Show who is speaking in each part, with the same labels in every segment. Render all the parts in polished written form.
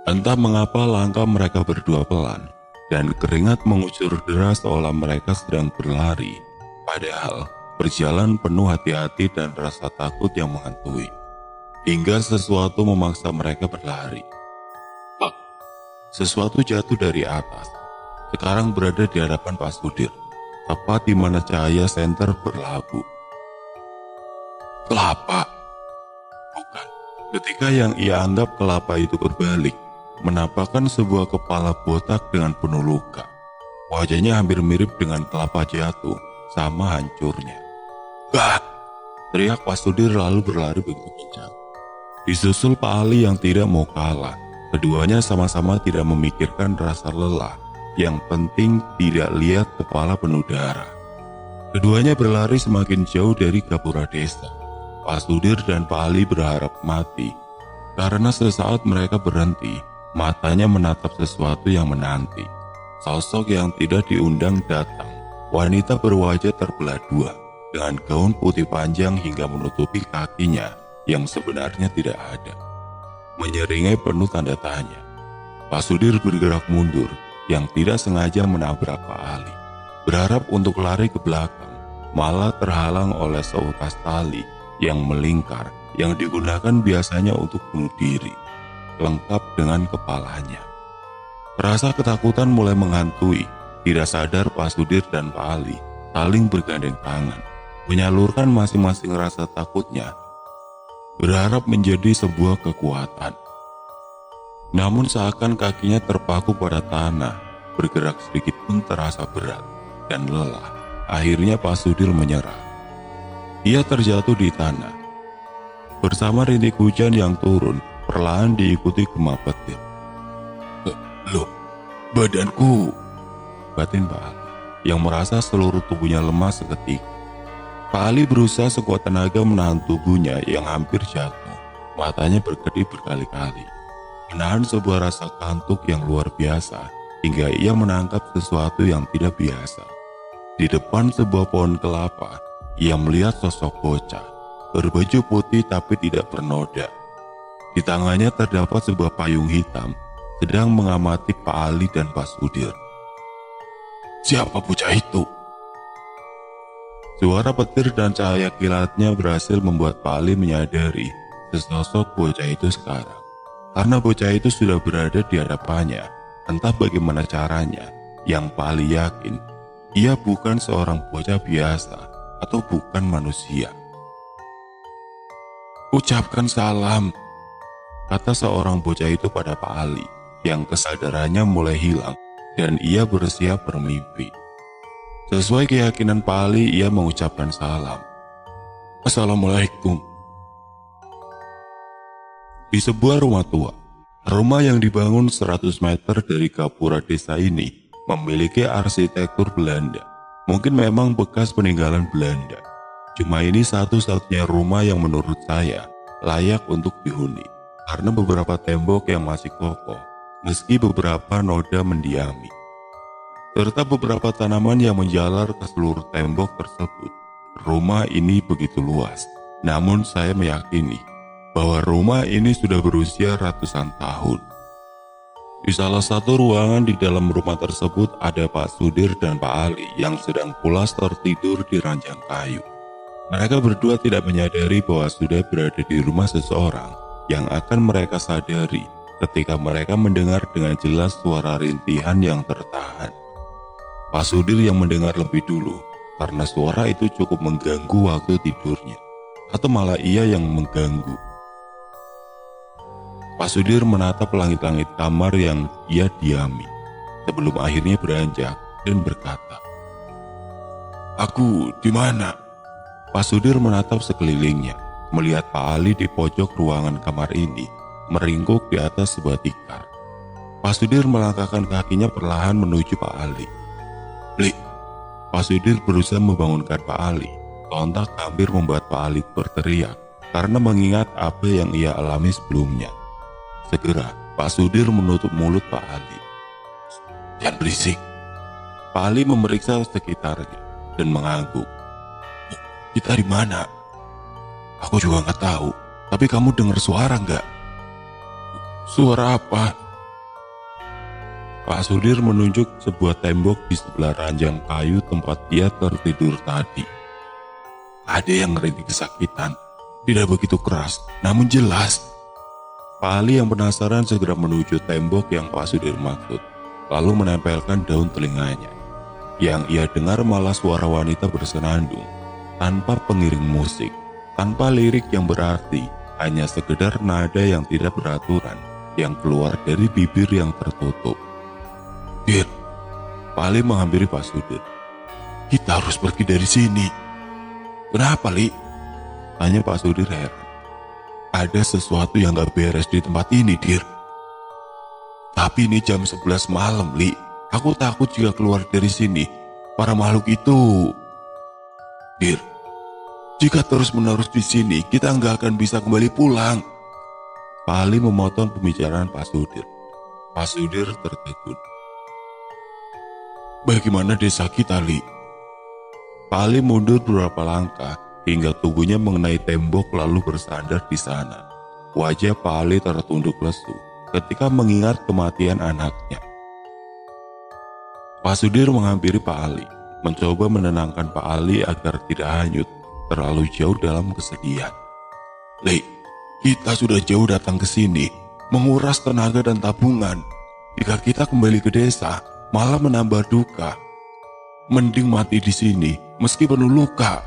Speaker 1: Entah mengapa langkah mereka berdua pelan, dan keringat mengucur deras seolah mereka sedang berlari. Padahal berjalan penuh hati-hati dan rasa takut yang menghantui. Hingga sesuatu memaksa mereka berlari. Pak, sesuatu jatuh dari atas. Sekarang berada di hadapan Pak Sudir, tepat di mana cahaya senter berlabuh. Kelapa? Bukan. Ketika yang ia anggap kelapa itu berbalik, menampakkan sebuah kepala botak dengan penuh luka. Wajahnya hampir mirip dengan kelapa jatuh, sama hancurnya. Bah! Teriak Pak Sudir lalu berlari begitu kencang. Disusul Pak Ali yang tidak mau kalah. Keduanya sama-sama tidak memikirkan rasa lelah. Yang penting tidak lihat kepala penuh darah. Keduanya berlari semakin jauh dari gapura desa. Pak Sudir dan Pak Ali berharap mati. Karena sesaat mereka berhenti, matanya menatap sesuatu yang menanti. Sosok yang tidak diundang datang. Wanita berwajah terbelah dua, dengan gaun putih panjang hingga menutupi kakinya yang sebenarnya tidak ada. Menyeringai penuh tanda tanya. Pak Sudir bergerak mundur, yang tidak sengaja menabrak Pak Ali. Berharap untuk lari ke belakang, malah terhalang oleh seutas tali yang melingkar, yang digunakan biasanya untuk bunuh diri, lengkap dengan kepalanya. Rasa ketakutan mulai menghantui. Tidak sadar Pak Sudir dan Pak Ali saling bergandeng tangan, menyalurkan masing-masing rasa takutnya, berharap menjadi sebuah kekuatan. Namun seakan kakinya terpaku pada tanah, bergerak sedikit pun terasa berat dan lelah. Akhirnya Pak Sudir menyerah. Ia terjatuh di tanah. Bersama rintik hujan yang turun, perlahan diikuti gema petir. Loh, badanku, batin Pak Ali, yang merasa seluruh tubuhnya lemas seketika. Pak Ali berusaha sekuat tenaga menahan tubuhnya yang hampir jatuh. Matanya berkedip berkali-kali, menahan sebuah rasa kantuk yang luar biasa, hingga ia menangkap sesuatu yang tidak biasa. Di depan sebuah pohon kelapa, ia melihat sosok bocah, berbaju putih tapi tidak bernoda. Di tangannya terdapat sebuah payung hitam, sedang mengamati Pak Ali dan Pak Sudir. Siapa bocah itu? Suara petir dan cahaya kilatnya berhasil membuat Pak Ali menyadari sesosok bocah itu sekarang. Karena bocah itu sudah berada di hadapannya, entah bagaimana caranya, yang Pak Ali yakin ia bukan seorang bocah biasa atau bukan manusia. Ucapkan salam, kata seorang bocah itu pada Pak Ali, yang kesadarannya mulai hilang dan ia bersiap bermimpi. Sesuai keyakinan Pak Ali, ia mengucapkan salam. Assalamualaikum. Di sebuah rumah tua, rumah yang dibangun 100 meter dari gapura desa ini memiliki arsitektur Belanda. Mungkin memang bekas peninggalan Belanda. Cuma ini satu-satunya rumah yang menurut saya layak untuk dihuni, karena beberapa tembok yang masih kokoh, meski beberapa noda mendiami, serta beberapa tanaman yang menjalar ke seluruh tembok tersebut. Rumah ini begitu luas, namun saya meyakini bahwa rumah ini sudah berusia ratusan tahun. Di salah satu ruangan di dalam rumah tersebut ada Pak Sudir dan Pak Ali yang sedang pulas tertidur di ranjang kayu. Mereka berdua tidak menyadari bahwa sudah berada di rumah seseorang yang akan mereka sadari ketika mereka mendengar dengan jelas suara rintihan yang tertahan. Pak Sudir yang mendengar lebih dulu karena suara itu cukup mengganggu waktu tidurnya, atau malah ia yang mengganggu. Pak Sudir menatap langit-langit kamar yang ia diami sebelum akhirnya beranjak dan berkata, "Aku di mana?" Pak Sudir menatap sekelilingnya, melihat Pak Ali di pojok ruangan kamar ini meringkuk di atas sebuah tikar. Pak Sudir melangkahkan kakinya perlahan menuju Pak Ali. "Li." Pak Sudir berusaha membangunkan Pak Ali. Sontak hampir membuat Pak Ali berteriak karena mengingat apa yang ia alami sebelumnya. Segera Pak Sudir menutup mulut Pak Ali. "Jangan berisik." Pak Ali memeriksa sekitarnya dan mengangguk. "Kita di mana?" "Aku juga nggak tahu, tapi kamu dengar suara nggak?" "Suara apa?" Pak Sudir menunjuk sebuah tembok di sebelah ranjang kayu tempat dia tertidur tadi. Ada yang merintih kesakitan, tidak begitu keras, namun jelas. Pak Ali yang penasaran segera menuju tembok yang Pak Sudir maksud, lalu menempelkan daun telinganya. Yang ia dengar malah suara wanita bersenandung, tanpa pengiring musik, tanpa lirik yang berarti, hanya sekedar nada yang tidak beraturan, yang keluar dari bibir yang tertutup. "Dir," Pak Ali menghampiri Pak Sudir. "Kita harus pergi dari sini." "Kenapa, Li?" tanya Pak Sudir heran. "Ada sesuatu yang gak beres di tempat ini, Dir." "Tapi ini jam 11 malam, Li. Aku takut jika keluar dari sini, para makhluk itu..." "Dir, jika terus-menerus di sini, kita nggak akan bisa kembali pulang." Pak Ali memotong pembicaraan Pak Sudir. Pak Sudir tertegun. "Bagaimana desa kita, Li?" Pak Ali mundur beberapa langkah hingga tubuhnya mengenai tembok lalu bersandar di sana. Wajah Pak Ali tertunduk lesu ketika mengingat kematian anaknya. Pak Sudir menghampiri Pak Ali, mencoba menenangkan Pak Ali agar tidak hanyut terlalu jauh dalam kesedihan. "Li, kita sudah jauh datang ke sini, menguras tenaga dan tabungan. Jika kita kembali ke desa, malah menambah duka. Mending mati di sini, meski penuh luka."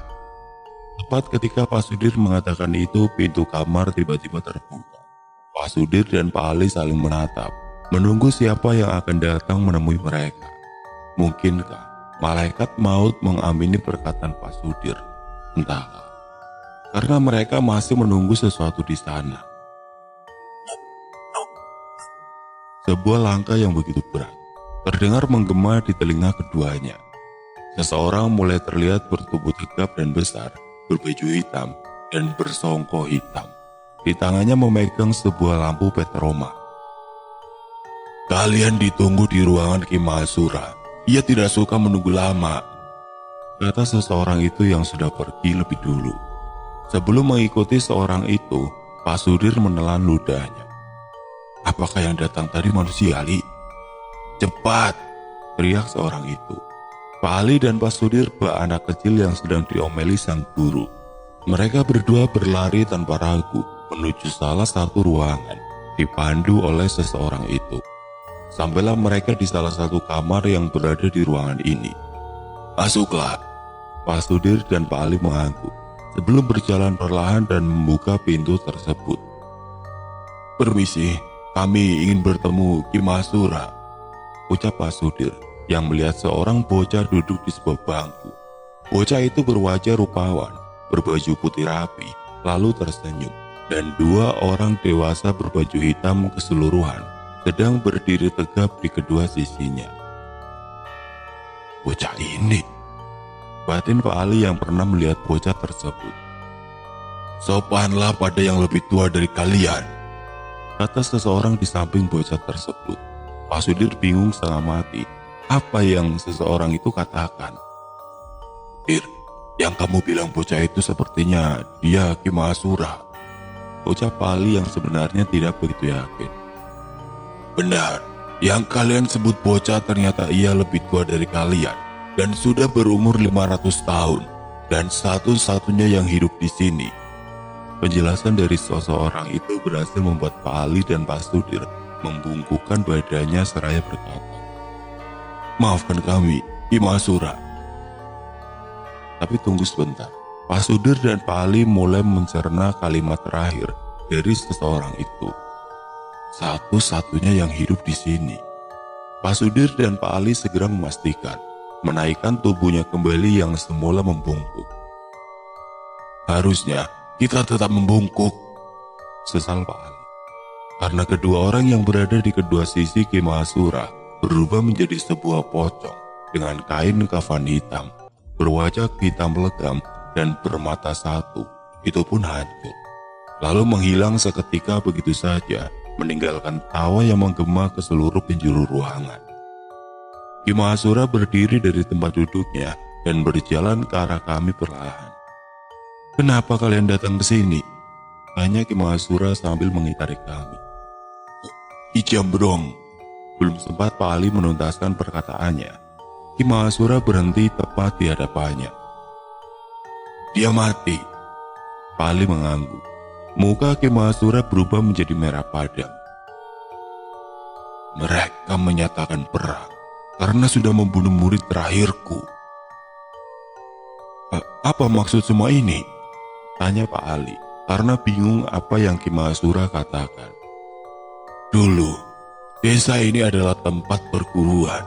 Speaker 1: Tepat ketika Pak Sudir mengatakan itu, pintu kamar tiba-tiba terbuka. Pak Sudir dan Pak Ali saling menatap, menunggu siapa yang akan datang menemui mereka. Mungkinkah malaikat maut mengamini perkataan Pak Sudir? Entahlah, karena mereka masih menunggu sesuatu di sana. Sebuah langkah yang begitu berat terdengar menggema di telinga keduanya. Seseorang mulai terlihat bertubuh tegap dan besar, berbaju hitam dan bersongkok hitam. Di tangannya memegang sebuah lampu petroma. "Kalian ditunggu di ruangan Ki Mahasura. Ia tidak suka menunggu lama," kata seseorang itu yang sudah pergi lebih dulu. Sebelum mengikuti seorang itu, Pak Sudir menelan ludahnya. "Apakah yang datang tadi manusia, Ali?" "Cepat!" teriak seorang itu. Pak Ali dan Pak Sudir bak anak kecil yang sedang diomeli sang guru. Mereka berdua berlari tanpa ragu menuju salah satu ruangan, dipandu oleh seseorang itu. Sampailah mereka di salah satu kamar yang berada di ruangan ini. "Masuklah," Pak Sudir dan Pak Ali mengangguk sebelum berjalan perlahan dan membuka pintu tersebut. "Permisi, kami ingin bertemu Ki Mahasura," ucap Pak Sudir yang melihat seorang bocah duduk di sebuah bangku. Bocah itu berwajah rupawan, berbaju putih rapi, lalu tersenyum, dan dua orang dewasa berbaju hitam keseluruhan sedang berdiri tegap di kedua sisinya. "Bocah ini," batin Pak Ali yang pernah melihat bocah tersebut. "Sopanlah pada yang lebih tua dari kalian," kata seseorang di samping bocah tersebut. Pak Sudir bingung setengah mati. Apa yang seseorang itu katakan? "Ir, yang kamu bilang bocah itu sepertinya dia Ki Mahasura," ucap Pak Ali yang sebenarnya tidak begitu yakin. "Benar, yang kalian sebut bocah ternyata ia lebih tua dari kalian dan sudah berumur 500 tahun dan satu-satunya yang hidup di sini." Penjelasan dari seseorang itu berhasil membuat Pak Ali dan Pak Sudir membungkukkan badannya seraya berkata, "Maafkan kami, Ki Mahasura." Tapi tunggu sebentar. Pak Sudir dan Pak Ali mulai mencerna kalimat terakhir dari seseorang itu. Satu-satunya yang hidup di sini. Pak Sudir dan Pak Ali segera memastikan, menaikkan tubuhnya kembali yang semula membungkuk. "Harusnya kita tetap membungkuk," sesal Pak Ali. Karena kedua orang yang berada di kedua sisi Ki Mahasura berubah menjadi sebuah pocong dengan kain kafan hitam, berwajah hitam legam dan bermata satu, itu pun hancur. Lalu menghilang seketika begitu saja, meninggalkan tawa yang menggema ke seluruh penjuru ruangan. Ki Mahasura berdiri dari tempat duduknya dan berjalan ke arah kami perlahan. "Kenapa kalian datang ke sini?" tanya Ki Mahasura sambil mengitari kami. "Ki Jambrong," Belum sempat Pak Ali menuntaskan perkataannya, Ki Mahasura berhenti tepat di hadapannya. Dia mati. Pak Ali mengangguk. Muka Ki Mahasura berubah menjadi merah padam. Mereka menyatakan perang karena sudah membunuh murid terakhirku. Apa maksud semua ini? Tanya Pak Ali, karena bingung apa yang Ki Mahasura katakan. Dulu, desa ini adalah tempat perguruan.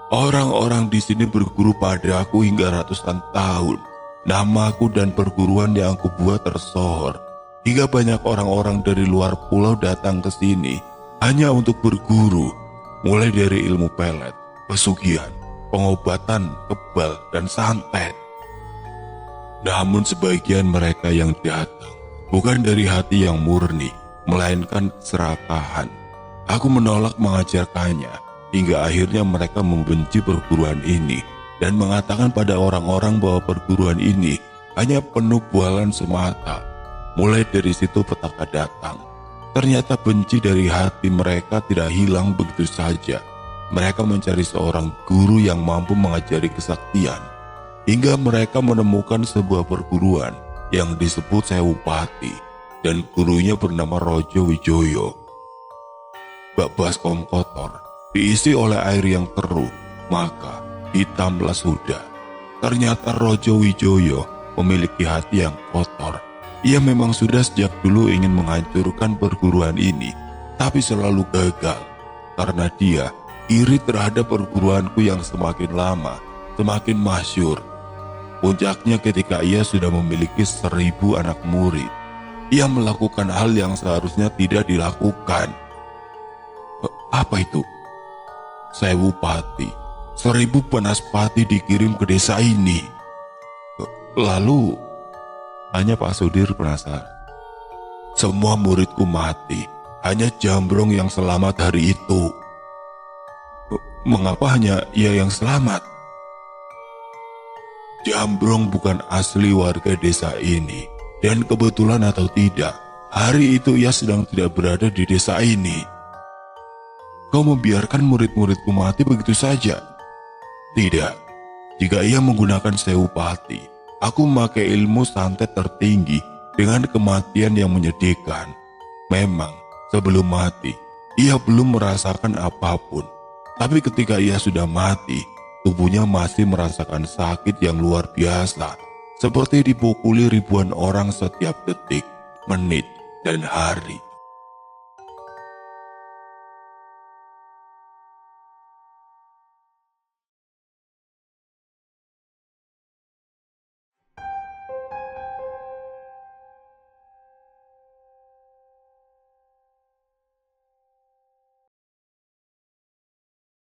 Speaker 1: Orang-orang di sini berguru padaku hingga ratusan tahun. Namaku dan perguruan yang aku buat tersohor, hingga banyak orang-orang dari luar pulau datang ke sini hanya untuk berguru, mulai dari ilmu pelet, pesugihan, pengobatan, kebal, dan santet. Namun sebagian mereka yang datang bukan dari hati yang murni, melainkan keserakahan. Aku menolak mengajarkannya, hingga akhirnya mereka membenci perguruan ini dan mengatakan pada orang-orang bahwa perguruan ini hanya penuh bualan semata. Mulai dari situ petaka datang. Ternyata benci dari hati mereka tidak hilang begitu saja. Mereka mencari seorang guru yang mampu mengajari kesaktian, hingga mereka menemukan sebuah perguruan yang disebut Sewupati, dan gurunya bernama Rojo Wijoyo. Bak baskom kotor diisi oleh air yang keruh, maka hitamlah sudah. Ternyata Rojo Wijoyo memiliki hati yang kotor. Ia memang sudah sejak dulu ingin menghancurkan perguruan ini, tapi selalu gagal, karena dia iri terhadap perguruanku yang semakin lama, semakin masyhur. Puncaknya ketika ia sudah memiliki 1000 anak murid, ia melakukan hal yang seharusnya tidak dilakukan. Apa itu? Sewupati, 1000 Banaspati dikirim ke desa ini. Lalu, tanya Pak Sudir penasaran. Semua muridku mati, hanya Jambrong yang selamat hari itu. Mengapa hanya ia yang selamat? Jambrong bukan asli warga desa ini, dan kebetulan atau tidak, hari itu ia sedang tidak berada di desa ini. Kau membiarkan murid-muridku mati begitu saja? Tidak, jika ia menggunakan Sewupati, aku memakai ilmu santet tertinggi dengan kematian yang menyedihkan. Memang, sebelum mati, ia belum merasakan apapun. Tapi ketika ia sudah mati, tubuhnya masih merasakan sakit yang luar biasa, seperti dipukuli ribuan orang setiap detik, menit, dan hari.